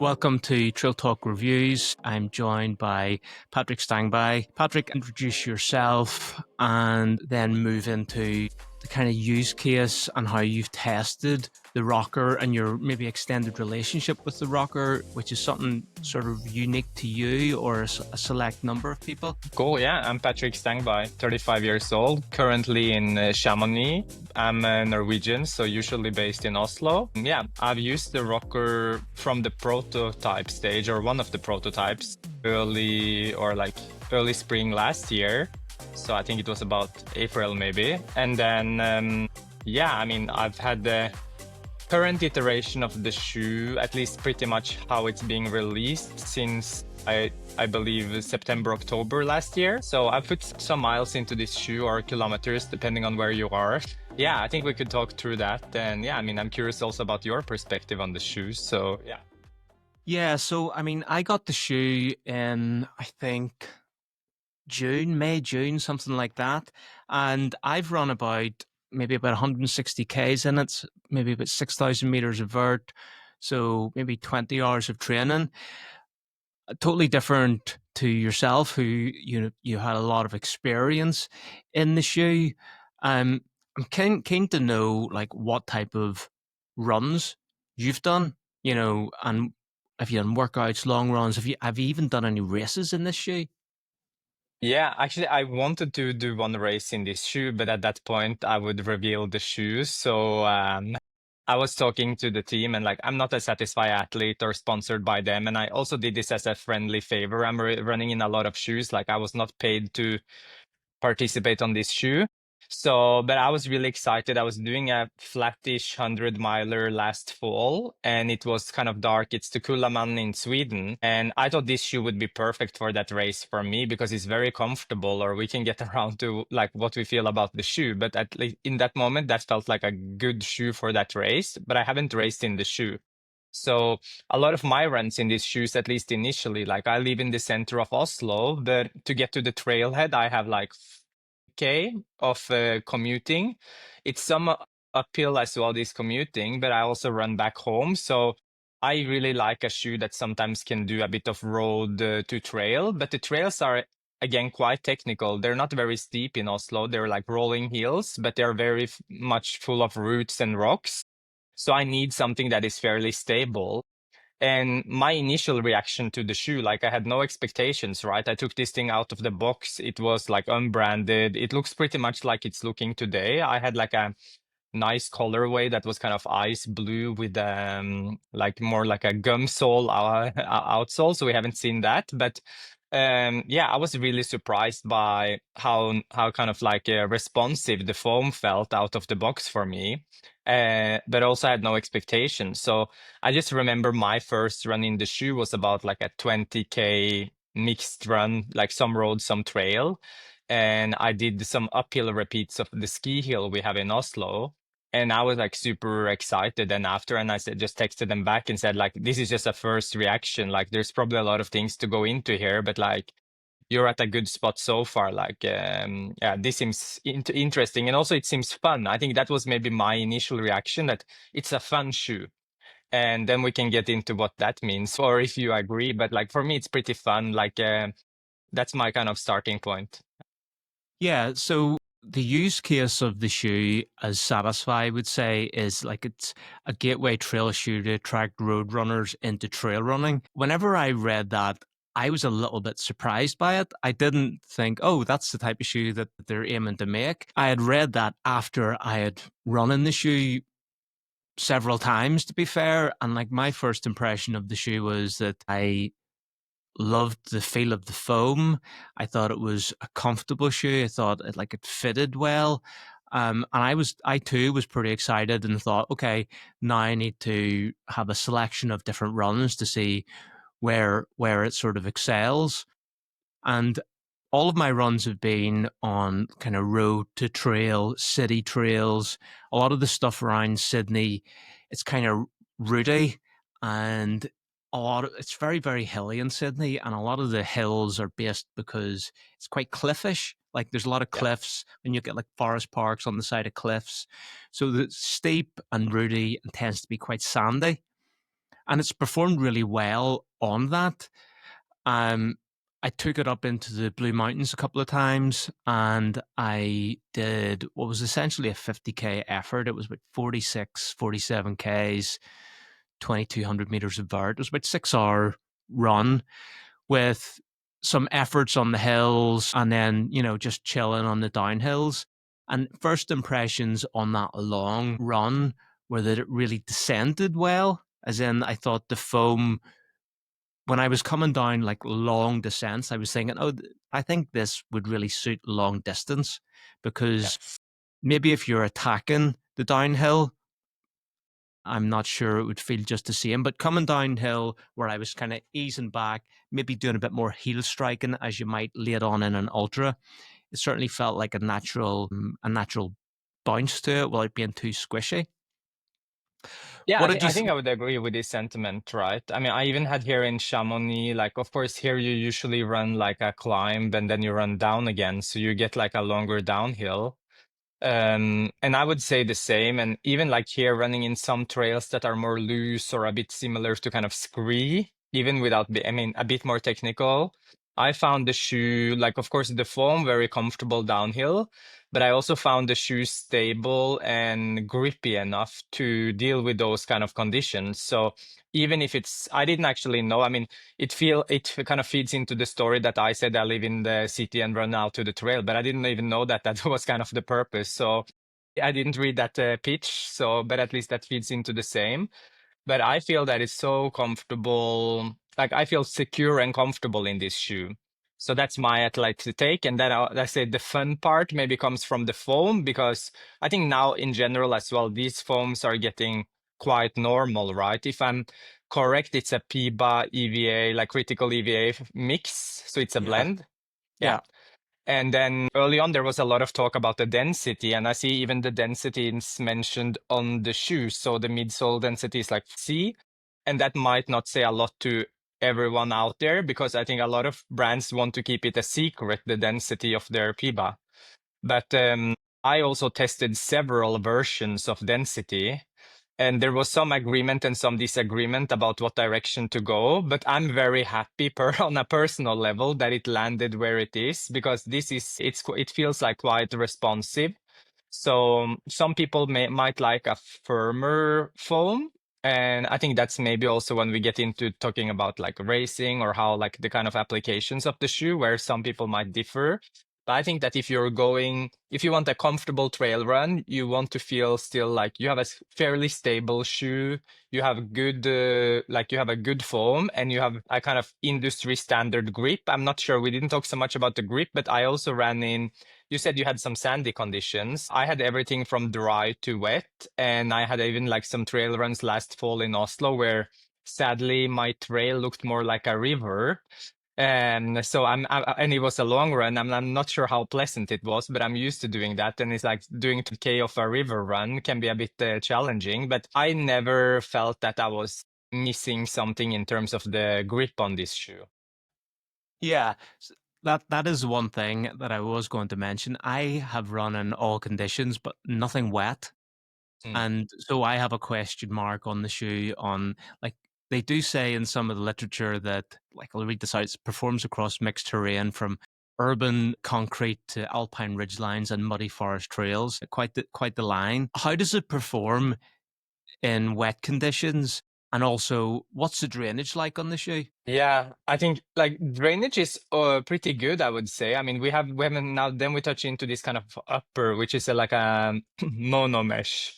Welcome to Trail Talk Reviews. I'm joined by Patrick Stangby. Patrick, introduce yourself and then move into the kind of use case and how you've tested the rocker and your maybe extended relationship with the rocker, which is something sort of unique to you or a select number of people. Cool, yeah. I'm Patrick Stangby, 35 years old, currently in Chamonix. I'm Norwegian, so usually based in Oslo. Yeah, I've used the rocker from the prototype stage, or one of the prototypes, early spring last year. So I think it was about April maybe. And then, I've had the current iteration of the shoe, at least pretty much how it's being released since I believe September, October last year. So I put some miles into this shoe, or kilometers, depending on where you are. Yeah, I think we could talk through that. And yeah, I'm curious also about your perspective on the shoes. So yeah. Yeah, so I got the shoe in, I think, May, June, something like that. And I've run maybe about 160 Ks in it, maybe about 6,000 meters of vert. So maybe 20 hours of training. Totally different to yourself, who you had a lot of experience in the shoe. I'm keen to know like what type of runs you've done, and have you done workouts, long runs? Have you even done any races in this shoe? Yeah, actually, I wanted to do one race in this shoe, but at that point, I would reveal the shoes. So I was talking to the team, and I'm not a Satisfy athlete or sponsored by them. And I also did this as a friendly favor. I'm running in a lot of shoes. I was not paid to participate on this shoe. So, but I was really excited. I was doing a flattish 100-miler last fall, and it was kind of dark. It's the Kullaman in Sweden. And I thought this shoe would be perfect for that race for me because it's very comfortable, or we can get around to what we feel about the shoe. But at least in that moment, that felt like a good shoe for that race. But I haven't raced in the shoe. So a lot of my runs in these shoes, at least initially, I live in the center of Oslo, but to get to the trailhead, I have K of commuting. It's some uphill as well, this commuting, but I also run back home. So I really like a shoe that sometimes can do a bit of road to trail, but the trails are again quite technical. They're not very steep in Oslo. They're like rolling hills, but they're very much full of roots and rocks. So I need something that is fairly stable. And my initial reaction to the shoe, I had no expectations, right? I took this thing out of the box. It was unbranded. It looks pretty much like it's looking today. I had a nice colorway that was kind of ice blue with more like a gum sole outsole. So we haven't seen that, but yeah, I was really surprised by how kind of responsive the foam felt out of the box for me. But also I had no expectations. So I just remember my first run in the shoe was about a 20K mixed run, some road, some trail. And I did some uphill repeats of the ski hill we have in Oslo. And I was super excited. And after, and I just texted them back and said, this is just a first reaction. There's probably a lot of things to go into here, but you're at a good spot so far. Yeah, this seems interesting. And also it seems fun. I think that was maybe my initial reaction, that it's a fun shoe. And then we can get into what that means, or if you agree. But for me, it's pretty fun. That's my kind of starting point. Yeah, so the use case of the shoe, as Satisfy would say, is it's a gateway trail shoe to attract road runners into trail running. Whenever I read that, I was a little bit surprised by it. I didn't think, oh, that's the type of shoe that they're aiming to make. I had read that after I had run in the shoe several times, to be fair. And my first impression of the shoe was that I loved the feel of the foam. I thought it was a comfortable shoe. I thought it fitted well. And I too was pretty excited and thought, okay, now I need to have a selection of different runs to see where it sort of excels. And all of my runs have been on kind of road to trail, city trails. A lot of the stuff around Sydney, it's kind of rooty, and it's very, very hilly in Sydney, and a lot of the hills are based because it's quite cliffish. There's a lot of cliffs, and you get forest parks on the side of cliffs. So the steep and rooty and tends to be quite sandy. and it's performed really well on that. Um, I took it up into the Blue Mountains a couple of times, and I did what was essentially a 50K effort. It was about 46, 47 Ks, 2,200 meters of vert. It was about 6 hour run with some efforts on the hills and then, just chilling on the downhills. And first impressions on that long run were that it really descended well. As in, I thought the foam, when I was coming down like long descents, I was thinking, oh, I think this would really suit long distance, because Yes. maybe if you're attacking the downhill, I'm not sure it would feel just the same. But coming downhill where I was kind of easing back, maybe doing a bit more heel striking as you might late on in an ultra, it certainly felt like a natural bounce to it without being too squishy. Yeah, What did you? I think I would agree with this sentiment, right? I mean, I even had here in Chamonix, like, of course, here you usually run like a climb and then you run down again. So you get like a longer downhill. And I would say the same. And even like here, running in some trails that are more loose or a bit similar to kind of scree, even without, I mean, a bit more technical. I found the shoe, like, of course, the foam very comfortable downhill, but I also found the shoe stable and grippy enough to deal with those kind of conditions. So even if I didn't actually know, I mean, it kind of feeds into the story that I said I live in the city and run out to the trail, but I didn't even know that that was kind of the purpose. So I didn't read that pitch. So, but at least that feeds into the same. But I feel that it's so comfortable. Like I feel secure and comfortable in this shoe. So that's my athletic take. And then I say the fun part maybe comes from the foam, because I think now in general as well, these foams are getting quite normal, right? If I'm correct, it's a PIBA EVA, like critical EVA mix. So it's a Yeah, blend. Yeah. yeah, And then early on, there was a lot of talk about the density, and I see even the density is mentioned on the shoes. So the midsole density is like C, and that might not say a lot to everyone out there, because I think a lot of brands want to keep it a secret, the density of their PIBA. But I also tested several versions of density, and there was some agreement and some disagreement about what direction to go. But I'm very happy on a personal level that it landed where it is, because it feels like quite responsive. So some people might like a firmer foam. And I think that's maybe also when we get into talking about like racing or how like the kind of applications of the shoe, where some people might differ. But I think that if you want a comfortable trail run, you want to feel still like you have a fairly stable shoe, you have you have a good foam, and you have a kind of industry standard grip. I'm not sure, we didn't talk so much about the grip, but I also ran in, you said you had some sandy conditions. I had everything from dry to wet, and I had even like some trail runs last fall in Oslo where sadly my trail looked more like a river. And so and it was a long run. I'm not sure how pleasant it was, but I'm used to doing that. And it's like doing 2K of a river run can be a bit challenging, but I never felt that I was missing something in terms of the grip on this shoe. yeah. That is one thing that I was going to mention. I have run in all conditions, but nothing wet. Mm. And so I have a question mark on the shoe on, like, they do say in some of the literature that, like, I'll read this out, it performs across mixed terrain from urban concrete to alpine ridgelines and muddy forest trails. Quite the line. How does it perform in wet conditions? And also, what's the drainage like on the shoe? Yeah, I think like drainage is pretty good, I would say. I mean, we haven't now. Then we touch into this kind of upper, which is like a mono mesh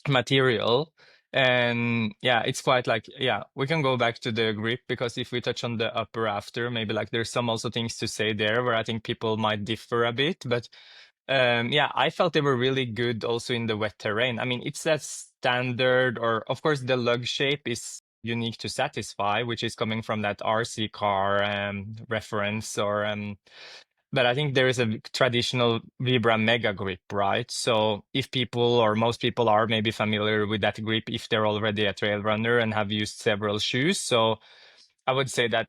material, and yeah, it's quite like, yeah. We can go back to the grip, because if we touch on the upper after, maybe like there's some also things to say there where I think people might differ a bit, but yeah, I felt they were really good also in the wet terrain. I mean, it's that standard, or of course, the lug shape is unique to Satisfy, which is coming from that RC car reference, but I think there is a traditional Vibra Mega grip, right? So if people or most people are maybe familiar with that grip, if they're already a trail runner and have used several shoes. So I would say that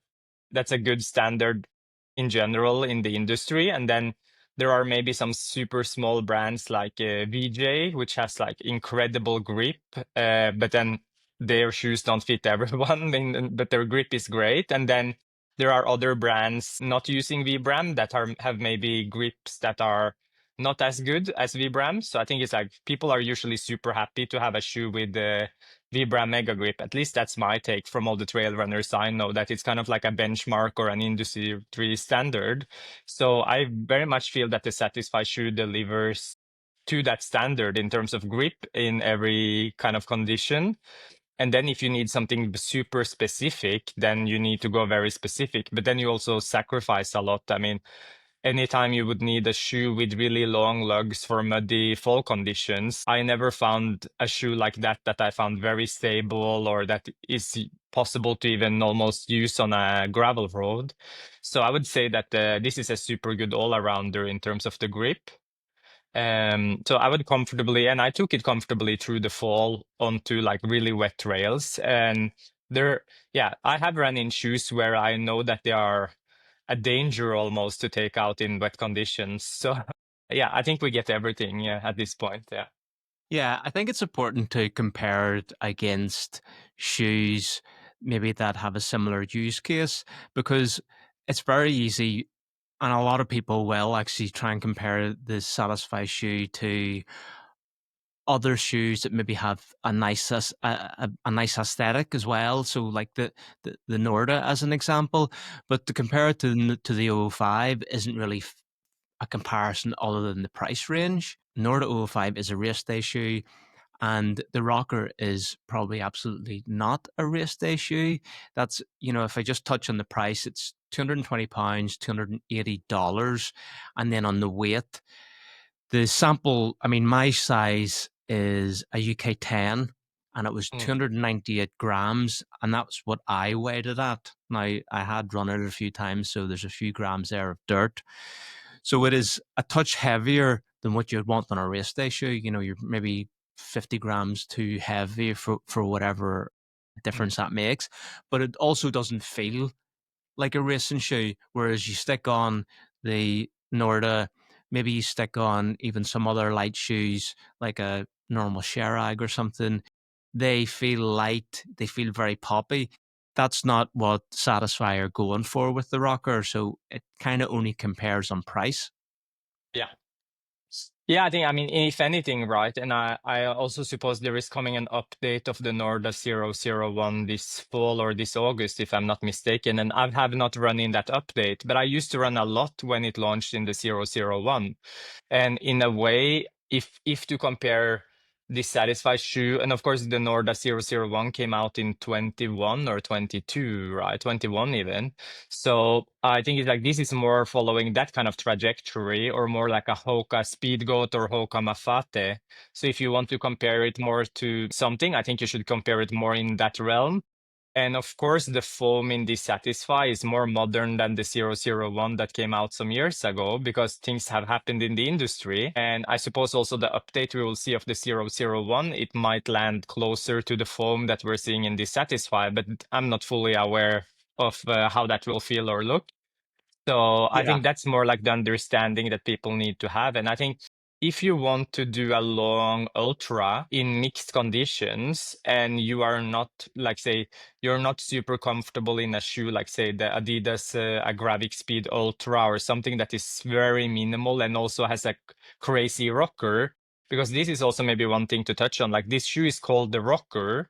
that's a good standard in general in the industry. And then there are maybe some super small brands like VJ, which has like incredible grip. But then their shoes don't fit everyone, but their grip is great. And then there are other brands not using Vibram that have maybe grips that are not as good as Vibram. So I think it's like people are usually super happy to have a shoe with the Vibram Mega Grip. At least that's my take from all the trail runners I know, that it's kind of like a benchmark or an industry standard. So I very much feel that the Satisfy shoe delivers to that standard in terms of grip in every kind of condition. And then if you need something super specific, then you need to go very specific. But then you also sacrifice a lot. I mean, anytime you would need a shoe with really long lugs for muddy fall conditions, I never found a shoe like that I found very stable or that is possible to even almost use on a gravel road. So I would say that this is a super good all-arounder in terms of the grip. So I would comfortably, and I took it comfortably through the fall onto like really wet trails. And yeah, I have run in shoes where I know that they are a danger almost to take out in wet conditions. So yeah, I think we get everything, yeah, at this point. Yeah. Yeah, I think it's important to compare it against shoes maybe that have a similar use case, because it's very easy, and a lot of people will actually try and compare the Satisfy shoe to other shoes that maybe have a nice a nice aesthetic as well. So like the Norda as an example, but to compare it to the O5 isn't really a comparison other than the price range. Norda O5 is a race day shoe, and the Rocker is probably absolutely not a race day shoe. That's, if I just touch on the price, it's £220, $280. And then on the weight, the sample, I mean, my size is a UK 10, and it was Mm. 298 grams. And that's what I weighed it at. Now, I had run it a few times, so there's a few grams there of dirt. So it is a touch heavier than what you'd want on a race day shoe. You're maybe 50 grams too heavy for whatever Mm. difference that makes. But it also doesn't feel like a racing shoe. Whereas you stick on the Norda, maybe you stick on even some other light shoes like a normal Sherag or something. They feel light. They feel very poppy. That's not what Satisfy are going for with the Rocker. So it kind of only compares on price. Yeah. Yeah, I mean, if anything, right? And I also suppose there is coming an update of the Norda 001 this fall or this August, if I'm not mistaken. And I have not run in that update, but I used to run a lot when it launched in the 001. And in a way, if to compare the Satisfy shoe, and of course the Norda 001 came out in 21 or 22, right? 21 even. So I think it's like this is more following that kind of trajectory, or more like a Hoka Speedgoat or Hoka Mafate. So if you want to compare it more to something, I think you should compare it more in that realm. And of course, the foam in the Satisfy is more modern than the 001 that came out some years ago, because things have happened in the industry. And I suppose also the update we will see of the 001, it might land closer to the foam that we're seeing in the Satisfy, but I'm not fully aware of how that will feel or look. So I Yeah. think that's more like the understanding that people need to have. And I think if you want to do a long ultra in mixed conditions and you are not, like, say, you're not super comfortable in a shoe, like, say, the Adidas Agravic Speed Ultra or something that is very minimal and also has a crazy rocker, because this is also maybe one thing to touch on. Like, this shoe is called the Rocker,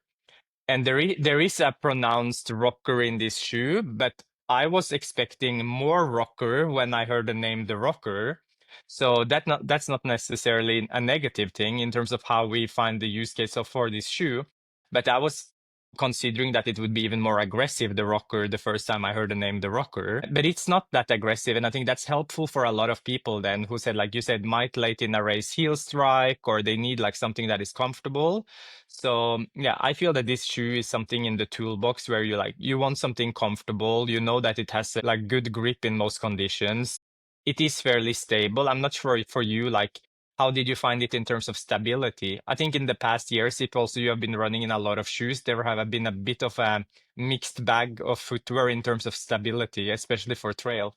and there is a pronounced rocker in this shoe, but I was expecting more rocker when I heard the name the Rocker. So that's not necessarily a negative thing in terms of how we find the use case for this shoe. But I was considering that it would be even more aggressive, the Rocker, the first time I heard the name the Rocker. But it's not that aggressive, and I think that's helpful for a lot of people then who said, like you said, might late in a race heel strike, or they need like something that is comfortable. So yeah, I feel that this shoe is something in the toolbox where you want something comfortable. You know that it has like good grip in most conditions. It is fairly stable. I'm not sure for you, like, how did you find it in terms of stability? I think in the past years, if also you have been running in a lot of shoes, there have been a bit of a mixed bag of footwear in terms of stability, especially for trail.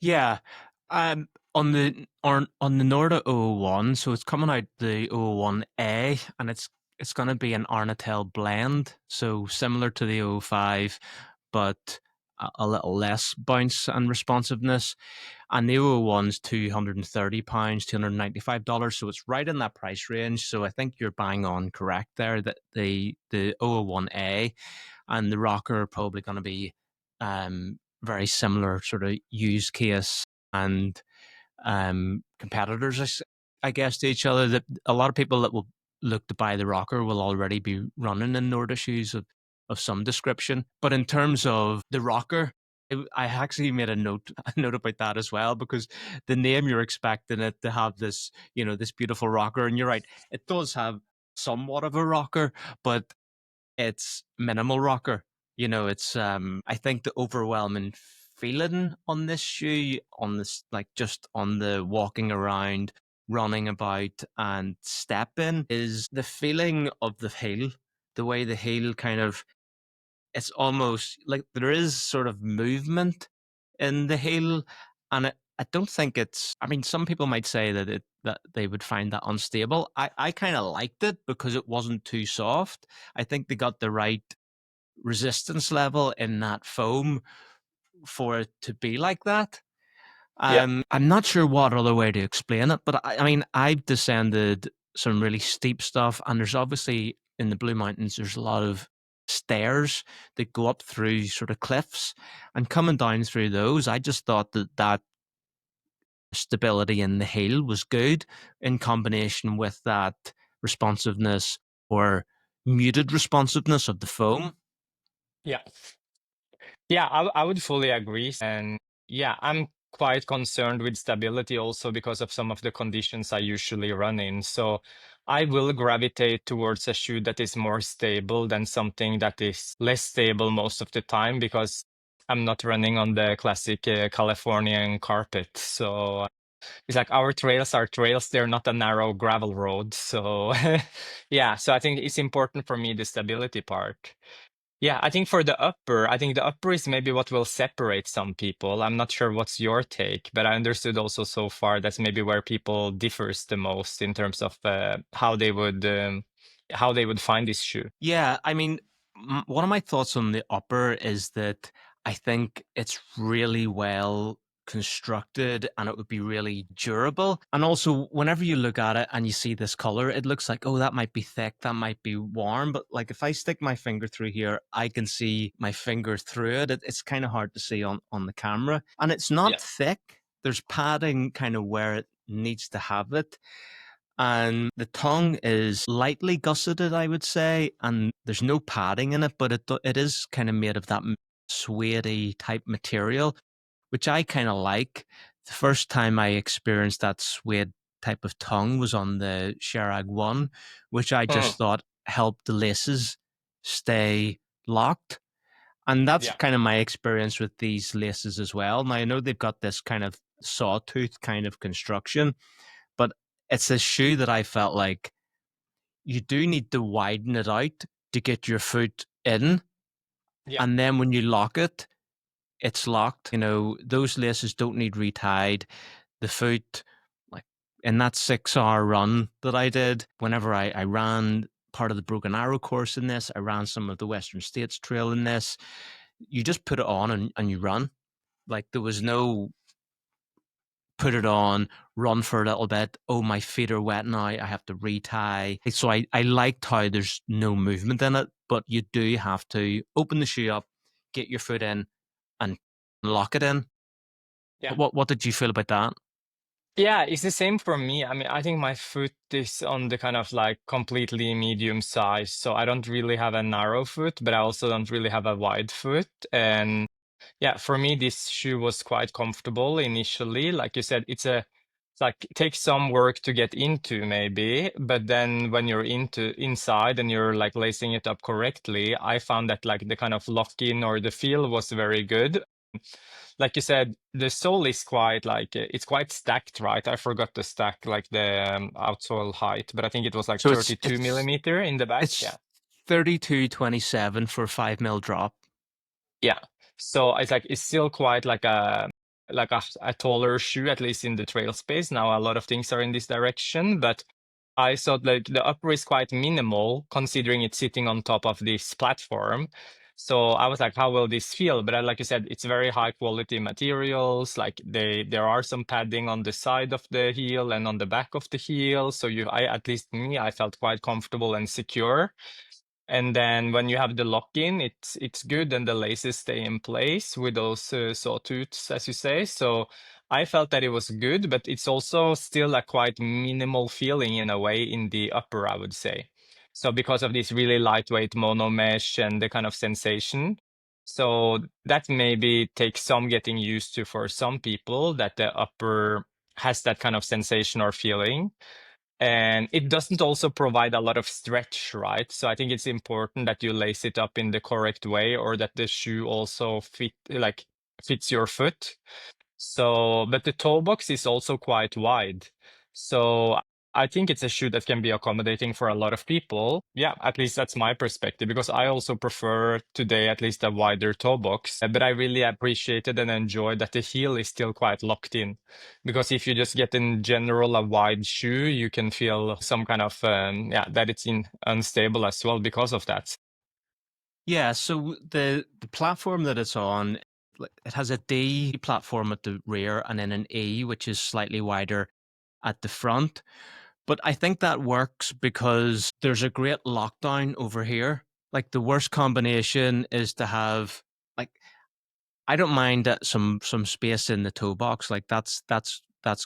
Yeah. On the Norda O one, so it's coming out the O one A, and it's it's going to be an Arnatel blend, so similar to the O5, but a little less bounce and responsiveness. And the O01's £230, $295, so it's right in that price range. So I think you're bang on correct there that the O01A and the Rocker are probably going to be very similar sort of use case and competitors, I guess, to each other. That a lot of people that will look to buy the Rocker will already be running in Norda shoes of some description. But in terms of the Rocker, I actually made a note about that as well, because the name, you're expecting it to have this, this beautiful rocker, and you're right, it does have somewhat of a rocker, but it's minimal rocker. It's I think the overwhelming feeling on this shoe, on this, like, just on the walking around, running about and stepping, is the feeling of the heel. The way the heel kind of, it's almost like there is sort of movement in the heel, and I don't think it's. I mean, some people might say that they would find that unstable. I kind of liked it because it wasn't too soft. I think they got the right resistance level in that foam for it to be like that. Yeah. I'm not sure what other way to explain it, but I mean, I've descended some really steep stuff, and there's obviously in the Blue Mountains, there's a lot of stairs that go up through sort of cliffs, and coming down through those, I just thought that stability in the heel was good in combination with that responsiveness or muted responsiveness of the foam. Yeah. Yeah, I would fully agree. And yeah, I'm quite concerned with stability also because of some of the conditions I usually run in. So I will gravitate towards a shoe that is more stable than something that is less stable most of the time, because I'm not running on the classic Californian carpet. So it's like our trails are trails, they're not a narrow gravel road. So yeah, so I think it's important for me, the stability part. Yeah, I think for the upper, I think the upper is maybe what will separate some people. I'm not sure what's your take, but I understood also so far that's maybe where people differs the most in terms of how they would find this shoe. Yeah, I mean, one of my thoughts on the upper is that I think it's really well constructed and it would be really durable. And also, whenever you look at it and you see this color, it looks like, oh, that might be thick, that might be warm. But like if I stick my finger through here, I can see my finger through it. It's kind of hard to see on the camera. And it's Yeah. not thick, there's padding kind of where it needs to have it, and the tongue is lightly gusseted, I would say, and there's no padding in it, but it is kind of made of that suede type material, which I kind of like. The first time I experienced that suede type of tongue was on the Sherag 1, which I Mm, just thought helped the laces stay locked. And that's yeah. kind of my experience with these laces as well. Now, I know they've got this kind of sawtooth kind of construction, but it's a shoe that I felt like you do need to widen it out to get your foot in. Yeah. And then when you lock it, it's locked. Those laces don't need retied. The foot, like in that 6 hour run that I did, whenever I ran part of the Broken Arrow course in this, I ran some of the Western States Trail in this, you just put it on and you run. Like there was no put it on, run for a little bit. Oh, my feet are wet now. I have to retie. So I liked how there's no movement in it, but you do have to open the shoe up, get your foot in, and lock it in. Yeah. What did you feel about that? Yeah, it's the same for me. I mean, I think my foot is on the kind of like completely medium size. So I don't really have a narrow foot, but I also don't really have a wide foot. And yeah, for me, this shoe was quite comfortable initially. Like you said, it's like it takes some work to get into maybe, but then when you're inside and you're like lacing it up correctly, I found that like the kind of lock in or the feel was very good. Like you said, the sole is quite like it's quite stacked, right? I forgot to stack like the outsole height, but I think it was like So it's 32 it's millimeter in the back. Yeah. it's 32.27 for 5 mil drop. Yeah. So it's like it's still quite like a taller shoe, at least in the trail space. Now a lot of things are in this direction, but I thought like the upper is quite minimal considering it's sitting on top of this platform. So I was like, how will this feel? But like you said, it's very high quality materials. Like there are some padding on the side of the heel and on the back of the heel. So at least me, I felt quite comfortable and secure. And then when you have the lock-in, it's good and the laces stay in place with those sawtooths, as you say. So I felt that it was good, but it's also still a quite minimal feeling in a way in the upper, I would say. So because of this really lightweight mono mesh and the kind of sensation. So that maybe takes some getting used to for some people that the upper has that kind of sensation or feeling. And it doesn't also provide a lot of stretch, right? So I think it's important that you lace it up in the correct way or that the shoe also fits your foot. So, but the toe box is also quite wide. So I think it's a shoe that can be accommodating for a lot of people. Yeah, at least that's my perspective because I also prefer today at least a wider toe box. But I really appreciated and enjoyed that the heel is still quite locked in. Because if you just get in general a wide shoe, you can feel some kind of that it's unstable as well because of that. Yeah, so the platform that it's on, it has a D platform at the rear and then an E, which is slightly wider at the front. But I think that works because there's a great lockdown over here. Like the worst combination is to have like I don't mind some space in the toe box. Like that's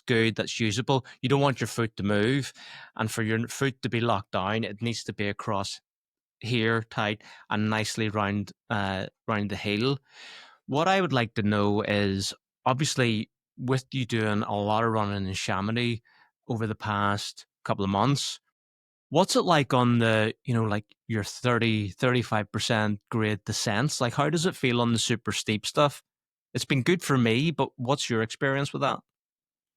good. That's usable. You don't want your foot to move, and for your foot to be locked down, it needs to be across here tight and nicely round the heel. What I would like to know is obviously with you doing a lot of running in Chamonix over the past couple of months, what's it like on the, like your 35% grade descents? Like how does it feel on the super steep stuff? It's been good for me, but what's your experience with that?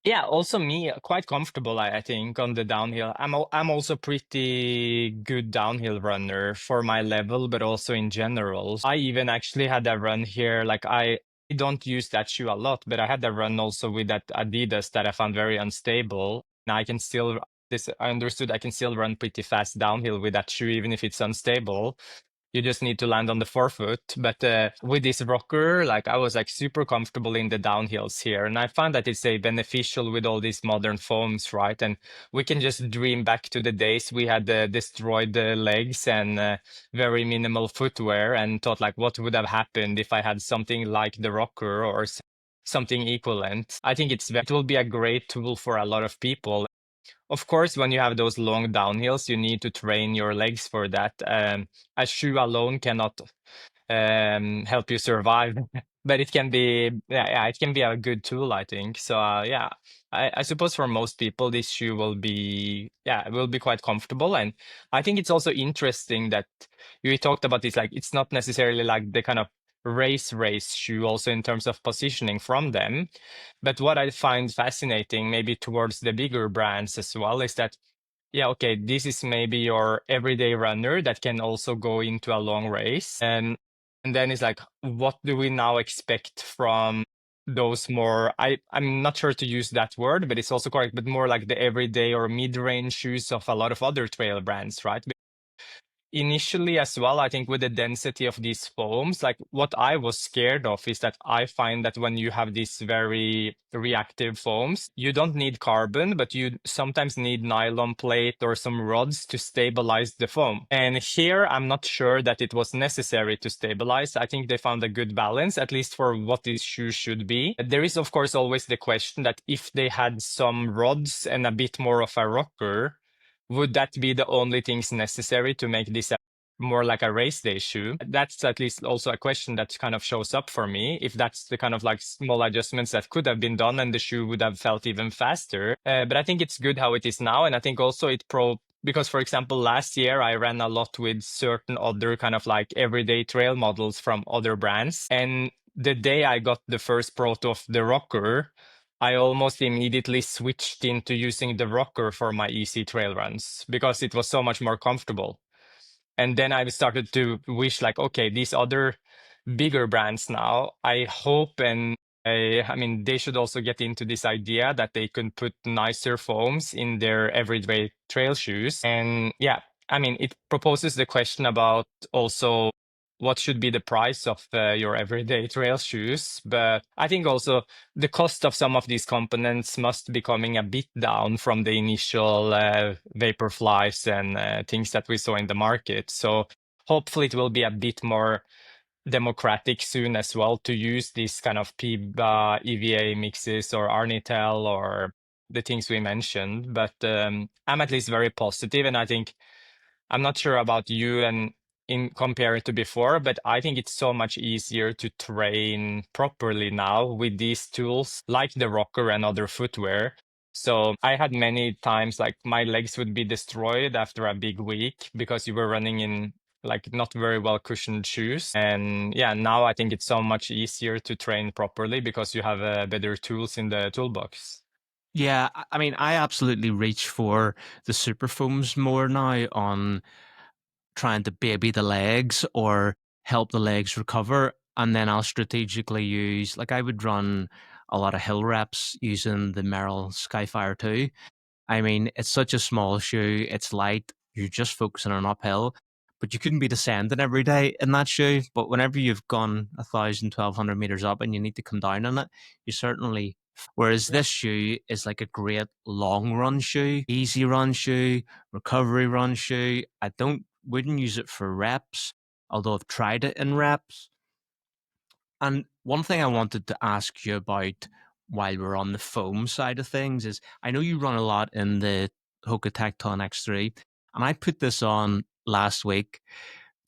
Yeah, also me quite comfortable, I think, on the downhill. I'm also pretty good downhill runner for my level, but also in general. I even actually had a run here. Like I don't use that shoe a lot, but I had a run also with that Adidas that I found very unstable. And I understood I can still run pretty fast downhill with that shoe, even if it's unstable. You just need to land on the forefoot. But with this rocker, like I was like super comfortable in the downhills here. And I found that it's a beneficial with all these modern foams, right? And we can just dream back to the days we had destroyed legs and very minimal footwear and thought like, what would have happened if I had something like the rocker or something equivalent? I think it will be a great tool for a lot of people. Of course, when you have those long downhills, you need to train your legs for that. A shoe alone cannot help you survive, but it can be it can be a good tool, I think. So yeah, I suppose for most people this shoe will be quite comfortable, and I think it's also interesting that we talked about this. Like it's not necessarily like the kind of race shoe, also in terms of positioning from them. But what I find fascinating, maybe towards the bigger brands as well, is that yeah, okay, this is maybe your everyday runner that can also go into a long race. And then it's like, what do we now expect from those more, I'm not sure to use that word, but it's also correct, but more like the everyday or mid-range shoes of a lot of other trail brands, right? Initially as well, I think with the density of these foams, like what I was scared of is that I find that when you have these very reactive foams, you don't need carbon, but you sometimes need nylon plate or some rods to stabilize the foam. And here, I'm not sure that it was necessary to stabilize. I think they found a good balance, at least for what these shoes should be. There is, of course, always the question that if they had some rods and a bit more of a rocker, would that be the only things necessary to make this more like a race day shoe? That's at least also a question that kind of shows up for me. If that's the kind of like small adjustments that could have been done and the shoe would have felt even faster. But I think it's good how it is now. And I think also because for example, last year I ran a lot with certain other kind of like everyday trail models from other brands. And the day I got the first proto of the rocker, I almost immediately switched into using the rocker for my easy trail runs because it was so much more comfortable. And then I started to wish like, okay, these other bigger brands now, I hope and I mean, they should also get into this idea that they can put nicer foams in their everyday trail shoes. And yeah, I mean, it proposes the question about also what should be the price of your everyday trail shoes. But I think also the cost of some of these components must be coming a bit down from the initial Vaporflies and things that we saw in the market. So hopefully it will be a bit more democratic soon as well to use these kind of PIBA, EVA mixes or Arnitel or the things we mentioned. But I'm at least very positive, and I think I'm not sure about you and in compared to before, but I think it's so much easier to train properly now with these tools like the rocker and other footwear. So I had many times like my legs would be destroyed after a big week because you were running in like not very well cushioned shoes. And yeah, now I think it's so much easier to train properly because you have better tools in the toolbox. Yeah, I mean, I absolutely reach for the super foams more now on trying to baby the legs or help the legs recover. And then I'll strategically use, like, I would run a lot of hill reps using the Merrell Skyfire 2. I mean, it's such a small shoe, it's light, you're just focusing on uphill, but you couldn't be descending every day in that shoe. But whenever you've gone 1,000, 1,200 meters up and you need to come down on it, you certainly. Whereas this shoe is like a great long run shoe, easy run shoe, recovery run shoe. Wouldn't use it for reps, although I've tried it in reps. And one thing I wanted to ask you about while we're on the foam side of things is I know you run a lot in the Hoka Tecton X3, and I put this on last week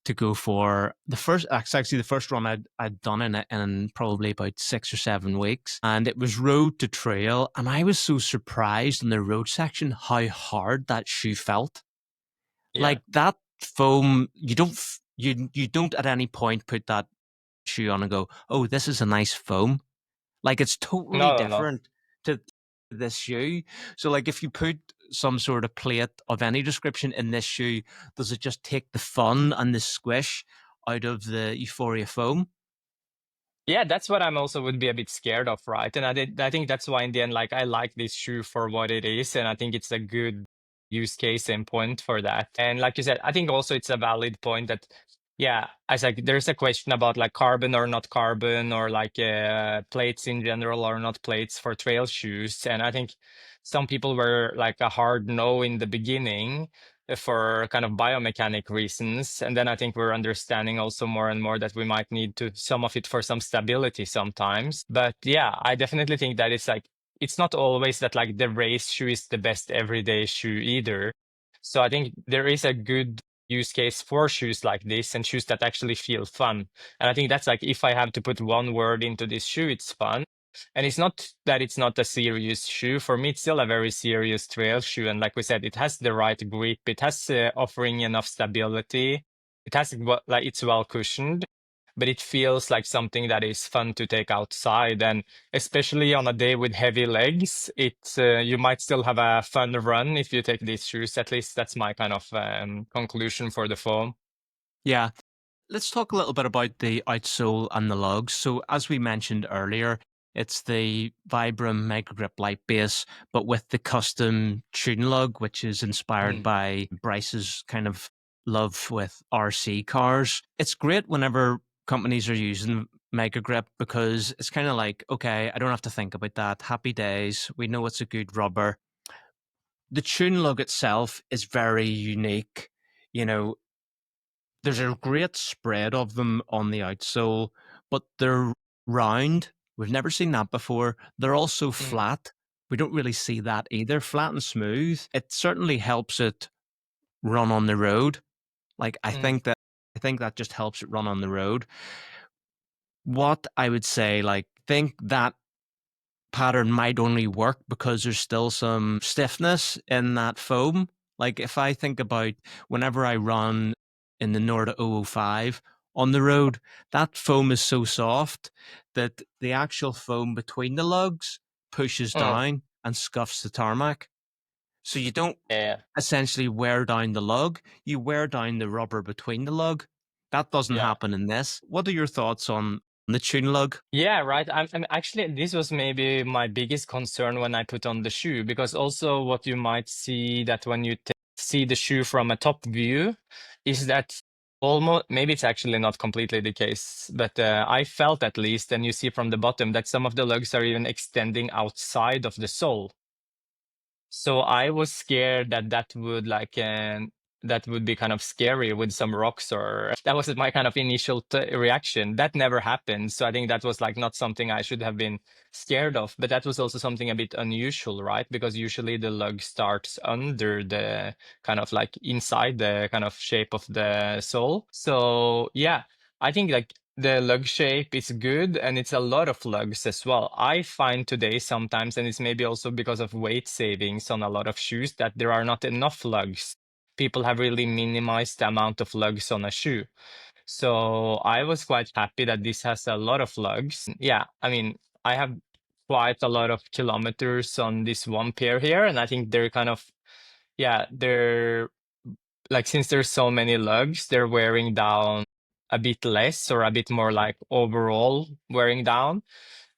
to go for the first, it's actually the first run I'd done in it in probably about 6 or 7 weeks. And it was road to trail. And I was so surprised in the road section how hard that shoe felt. Yeah. Like that foam, you don't at any point put that shoe on and go, oh, this is a nice foam. Like it's totally No, no, no. different to this shoe. So like if you put some sort of plate of any description in this shoe, does it just take the fun and the squish out of the Euphoria foam? Yeah, that's what I'm also would be a bit scared of, right? And I think that's why in the end, like I like this shoe for what it is, and I think it's a good use case and point for that. And like you said, I think also it's a valid point that, yeah, as like there's a question about like carbon or not carbon, or like plates in general or not plates for trail shoes. And I think some people were like a hard no in the beginning for kind of biomechanic reasons. And then I think we're understanding also more and more that we might need to some of it for some stability sometimes. But yeah, I definitely think that it's like it's not always that like the race shoe is the best everyday shoe either. So I think there is a good use case for shoes like this and shoes that actually feel fun. And I think that's like if I have to put one word into this shoe, it's fun. And it's not that it's not a serious shoe. For me, it's still a very serious trail shoe. And like we said, it has the right grip. It has offering enough stability. It has like it's well cushioned, but it feels like something that is fun to take outside. And especially on a day with heavy legs, it's you might still have a fun run if you take these shoes. At least that's my kind of conclusion for the foam. Yeah. Let's talk a little bit about the outsole and the lugs. So, as we mentioned earlier, it's the Vibram Mega Grip Light Base, but with the custom TuneLug, which is inspired Mm, by Bryce's kind of love with RC cars. It's great whenever companies are using Mega Grip because it's kind of like, okay, I don't have to think about that. Happy days. We know it's a good rubber. The TuneLug itself is very unique. You know, there's a great spread of them on the outsole, but they're round. We've never seen that before. They're also mm, flat. We don't really see that either. Flat and smooth. It certainly helps it run on the road. Like mm, I think that just helps it run on the road. What I would say, like, think that pattern might only work because there's still some stiffness in that foam. Like if I think about whenever I run in the Norda 005 on the road, that foam is so soft that the actual foam between the lugs pushes mm. down and scuffs the tarmac. So you don't Yeah, essentially wear down the lug, you wear down the rubber between the lug. That doesn't yeah. happen in this. What are your thoughts on the TuneLug. Yeah, right. I'm actually, this was maybe my biggest concern when I put on the shoe, because also what you might see that when you see the shoe from a top view is that almost, maybe it's actually not completely the case, but I felt at least, and you see from the bottom, that some of the lugs are even extending outside of the sole. So I was scared that that would like that would be kind of scary with some rocks, or that was my kind of initial reaction. That never happened. So I think that was like not something I should have been scared of, but that was also something a bit unusual, right? Because usually the lug starts under the kind of like inside the kind of shape of the sole. So yeah, I think like the lug shape is good, and it's a lot of lugs as well. I find today sometimes, and it's maybe also because of weight savings on a lot of shoes, that there are not enough lugs. People have really minimized the amount of lugs on a shoe. So I was quite happy that this has a lot of lugs. Yeah, I mean, I have quite a lot of kilometers on this one pair here, and I think they're kind of, yeah, they're like, since there's so many lugs, they're wearing down a bit less, or a bit more like overall wearing down,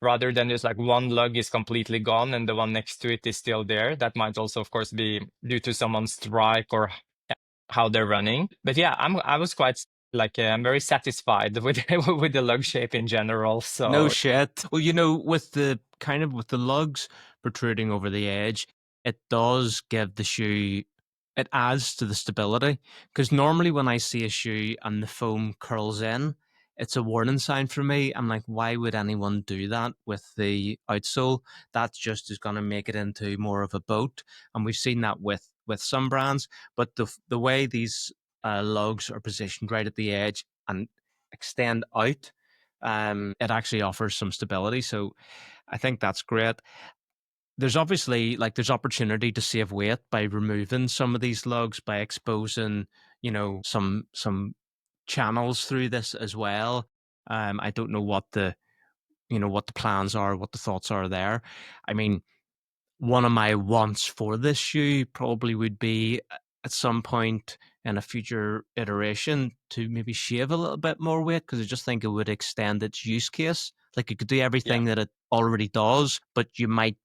rather than just like one lug is completely gone and the one next to it is still there. That might also, of course, be due to someone's strike or how they're running. But yeah, I was quite like I'm very satisfied with with the lug shape in general. No So shit. Well, with the kind of with the lugs protruding over the edge, it does give the shoe, it adds to the stability. Because normally when I see a shoe and the foam curls in, it's a warning sign for me. I'm like, why would anyone do that with the outsole? That just is going to make it into more of a boat. And we've seen that with some brands. But the way these lugs are positioned right at the edge and extend out, it actually offers some stability. So I think that's great. There's obviously there's opportunity to save weight by removing some of these lugs, by exposing, some channels through this as well. I don't know what the plans are, what the thoughts are there. I mean, one of my wants for this shoe probably would be at some point in a future iteration to maybe shave a little bit more weight, because I just think it would extend its use case. Like it could do yeah. everything that it already does, but you might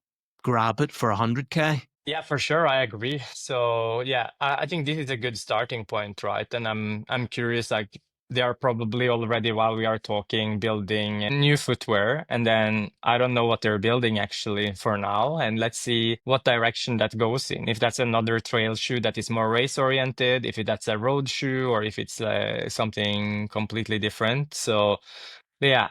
grab it for 100K. Yeah, for sure, I agree. So yeah, I think this is a good starting point, right? And I'm curious, like they are probably already, while we are talking, building new footwear, and then I don't know what they're building actually for now. And let's see what direction that goes in. If that's another trail shoe that is more race oriented, if that's a road shoe, or if it's something completely different. So yeah,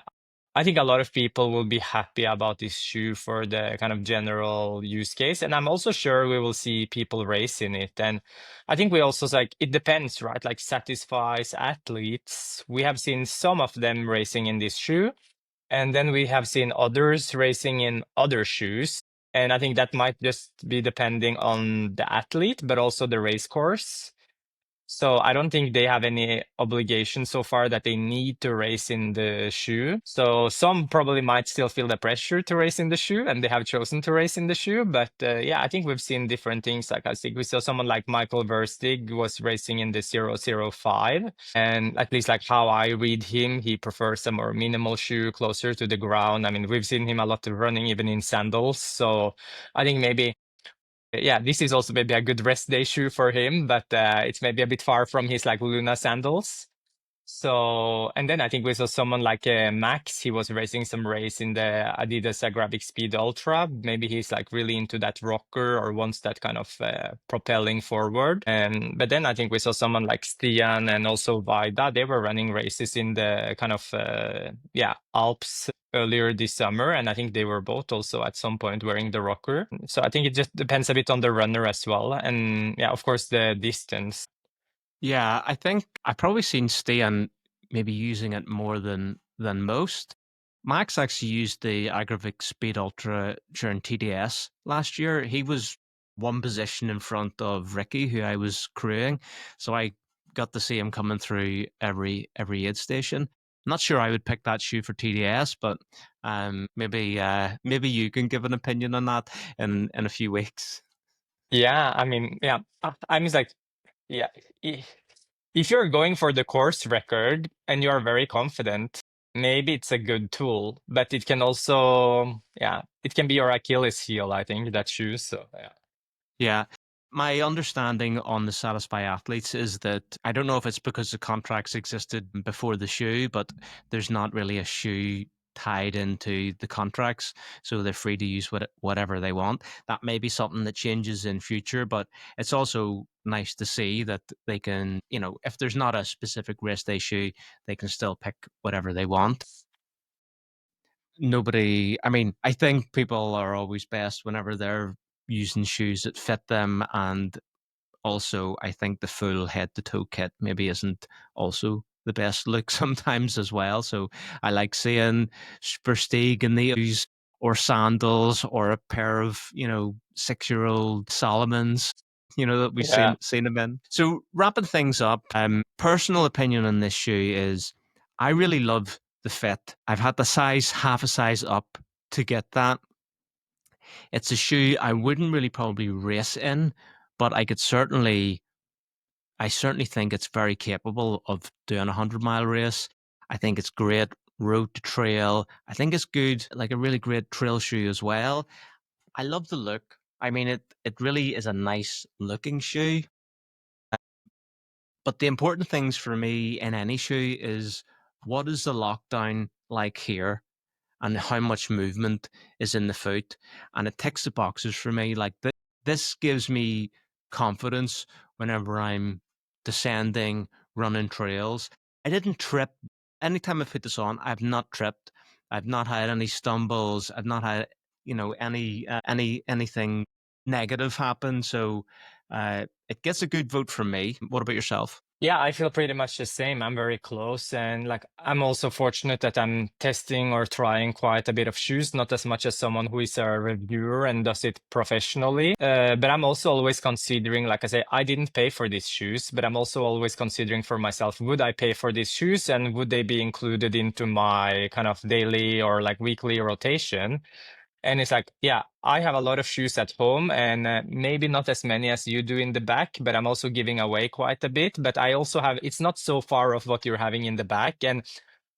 I think a lot of people will be happy about this shoe for the kind of general use case. And I'm also sure we will see people race in it. And I think we also like, it depends, right? Like Satisfy's athletes, we have seen some of them racing in this shoe. And then we have seen others racing in other shoes. And I think that might just be depending on the athlete, but also the race course. So I don't think they have any obligation so far that they need to race in the shoe. So some probably might still feel the pressure to race in the shoe, and they have chosen to race in the shoe. But yeah, I think we've seen different things. Like I think we saw someone like Michael Verstig was racing in the 005. And at least like how I read him, he prefers a more minimal shoe closer to the ground. I mean, we've seen him a lot of running even in sandals. So I think maybe yeah, this is also maybe a good rest day shoe for him, but it's maybe a bit far from his like Luna sandals. So, and then I think we saw someone like Max. He was racing some race in the Adidas Agravic Speed Ultra. Maybe he's like really into that rocker, or wants that kind of propelling forward. And but then I think we saw someone like Stian and also Vaida. They were running races in the kind of yeah, Alps earlier this summer, and I think they were both also at some point wearing the rocker. So I think it just depends a bit on the runner as well, and yeah, of course the distance. Yeah, I think I've probably seen Stian maybe using it more than most. Max actually used the Agravic Speed Ultra during TDS last year. He was one position in front of Ricky, who I was crewing, so I got to see him coming through every aid station. Not sure I would pick that shoe for TDS, but maybe you can give an opinion on that in a few weeks. Yeah, I mean, yeah, I mean, like, yeah, if you're going for the course record and you're very confident, maybe it's a good tool, but it can also, yeah, it can be your Achilles heel, I think, that shoes. So yeah. Yeah. My understanding on the Satisfy athletes is that I don't know if it's because the contracts existed before the shoe, but there's not really a shoe tied into the contracts, so they're free to use whatever they want. That may be something that changes in future, but it's also nice to see that they can, if there's not a specific race day shoe, they can still pick whatever they want. I mean, I think people are always best whenever they're using shoes that fit them. And also, I think the full head to toe kit maybe isn't also the best look sometimes as well. So I like seeing Prestige in the shoes or sandals or a pair of, 6-year-old Solomons, that we've Yeah. seen them in. So wrapping things up, personal opinion on this shoe is I really love the fit. I've had the size half a size up to get that. It's a shoe I wouldn't really probably race in, but I certainly think it's very capable of doing a 100-mile race. I think it's great road to trail. I think it's good, like a really great trail shoe as well. I love the look. I mean, it really is a nice looking shoe. But the important things for me in any shoe is what is the lockdown like here? And how much movement is in the foot. And it ticks the boxes for me. Like this gives me confidence whenever I'm descending, running trails. I didn't trip. Anytime I put this on, I've not tripped. I've not had any stumbles. I've not had, anything negative happen. So it gets a good vote from me. What about yourself? Yeah, I feel pretty much the same. I'm very close, and like I'm also fortunate that I'm testing or trying quite a bit of shoes, not as much as someone who is a reviewer and does it professionally. But I'm also always considering, like I say, I didn't pay for these shoes, but I'm also always considering for myself, would I pay for these shoes and would they be included into my kind of daily or like weekly rotation? And it's like, yeah, I have a lot of shoes at home and maybe not as many as you do in the back, but I'm also giving away quite a bit. But I also have, it's not so far off what you're having in the back. And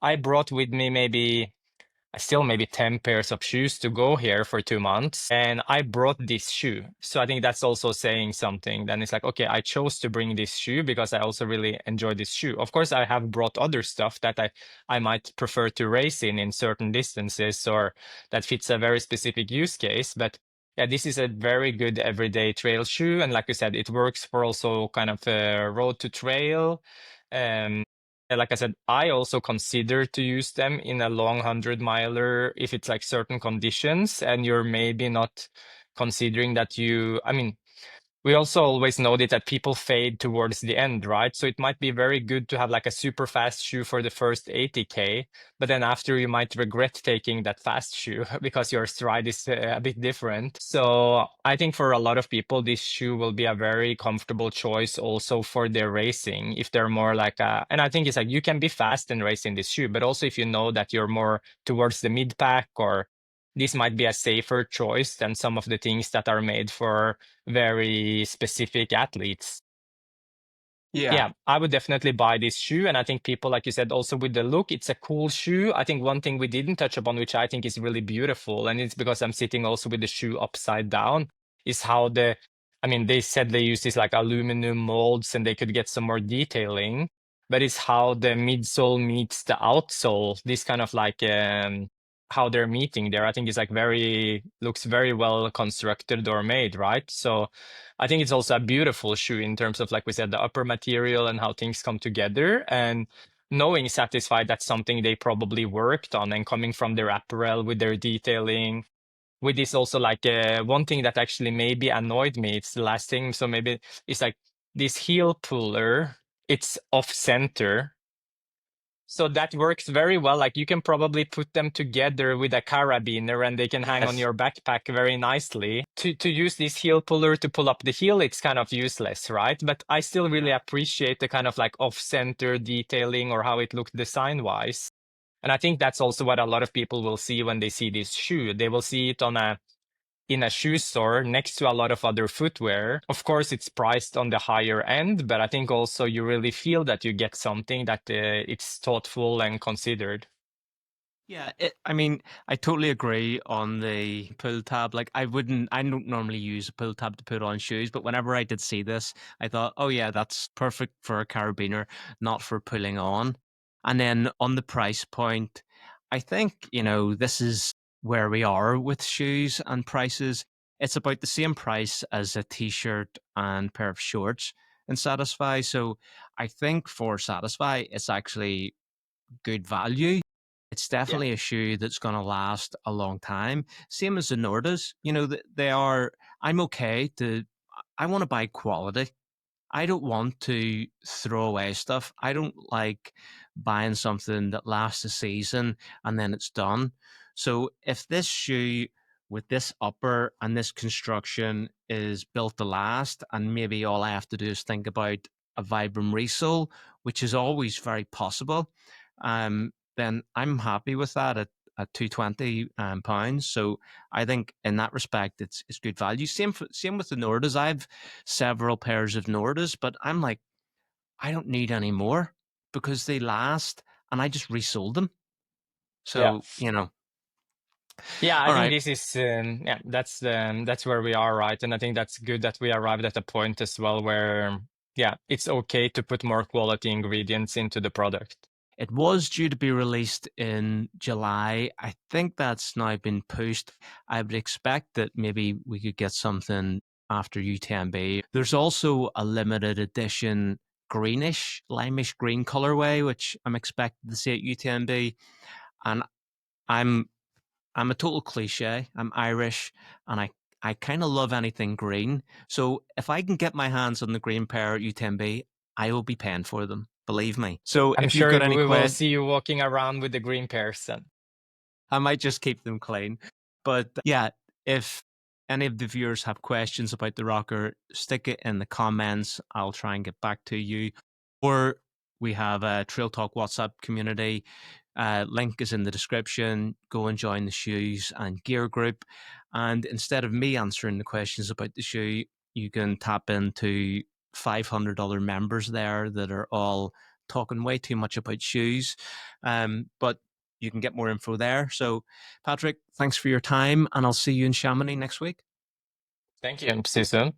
I brought with me maybe still maybe 10 pairs of shoes to go here for 2 months. And I brought this shoe. So I think that's also saying something. Then it's like, okay, I chose to bring this shoe because I also really enjoy this shoe. Of course, I have brought other stuff that I might prefer to race in certain distances or that fits a very specific use case. But yeah, this is a very good everyday trail shoe. And like you said, it works for also kind of road to trail. And like I said, I also consider to use them in a long 100-miler if it's like certain conditions and you're maybe not considering that I mean, we also always noted that people fade towards the end, right? So it might be very good to have like a super fast shoe for the first 80K, but then after you might regret taking that fast shoe because your stride is a bit different. So I think for a lot of people, this shoe will be a very comfortable choice also for their racing. If they're more like and I think it's like you can be fast and race in this shoe, but also if you know that you're more towards the mid pack or this might be a safer choice than some of the things that are made for very specific athletes. Yeah. Yeah, I would definitely buy this shoe. And I think people, like you said, also with the look, it's a cool shoe. I think one thing we didn't touch upon, which I think is really beautiful, and it's because I'm sitting also with the shoe upside down, is how I mean, they said they use these like aluminum molds and they could get some more detailing, but it's how the midsole meets the outsole, this kind of like, how they're meeting there. I think it's like looks very well constructed or made, right? So I think it's also a beautiful shoe in terms of, like we said, the upper material and how things come together. And knowing Satisfy, that's something they probably worked on and coming from their apparel with their detailing. With this also like one thing that actually maybe annoyed me, it's the last thing. So maybe it's like this heel puller, it's off center. So that works very well. Like you can probably put them together with a carabiner and they can hang on Yes. your backpack very nicely. To use this heel puller to pull up the heel, it's kind of useless, right? But I still really appreciate the kind of like off-center detailing or how it looked design-wise. And I think that's also what a lot of people will see when they see this shoe. They will see it in a shoe store next to a lot of other footwear. Of course, it's priced on the higher end, but I think also you really feel that you get something that it's thoughtful and considered. Yeah, I mean, I totally agree on the pull tab. Like, I don't normally use a pull tab to put on shoes, but whenever I did see this, I thought, oh yeah, that's perfect for a carabiner, not for pulling on. And then on the price point, I think, this is where we are with shoes and prices. It's about the same price as a t-shirt and pair of shorts in Satisfy. So I think for Satisfy, it's actually good value. It's Yeah. definitely a shoe that's going to last a long time. Same as the Nordas. They are. I'm okay to. I want to buy quality. I don't want to throw away stuff. I don't like buying something that lasts a season and then it's done. So if this shoe with this upper and this construction is built to last, and maybe all I have to do is think about a Vibram resole, which is always very possible, then I'm happy with that at 220 pounds. So I think in that respect, it's good value. Same with the Nordas. I've several pairs of Nordas, but I'm like, I don't need any more because they last, and I just resold them. Yeah. So Yeah, I all think right. this is yeah, that's where we are, right? And I think that's good that we arrived at a point as well where yeah, it's okay to put more quality ingredients into the product. It was due to be released in July. I think that's now been pushed. I would expect that maybe we could get something after UTMB. There's also a limited edition greenish, limeish green colorway, which I'm expected to see at UTMB. And I'm I'm a total cliche. I'm Irish, and I kind of love anything green. So if I can get my hands on the green pair at UTMB, I will be paying for them. Believe me. So I'm if you've sure got any we will questions, see you walking around with the green person. I might just keep them clean. But yeah, if any of the viewers have questions about the rocker, stick it in the comments. I'll try and get back to you. Or we have a Trail Talk WhatsApp community. Link is in the description. Go and join the shoes and gear group. And instead of me answering the questions about the shoe, you can tap into 500 other members there that are all talking way too much about shoes. But you can get more info there. So, Patrick, thanks for your time, and I'll see you in Chamonix next week. Thank you. See you soon.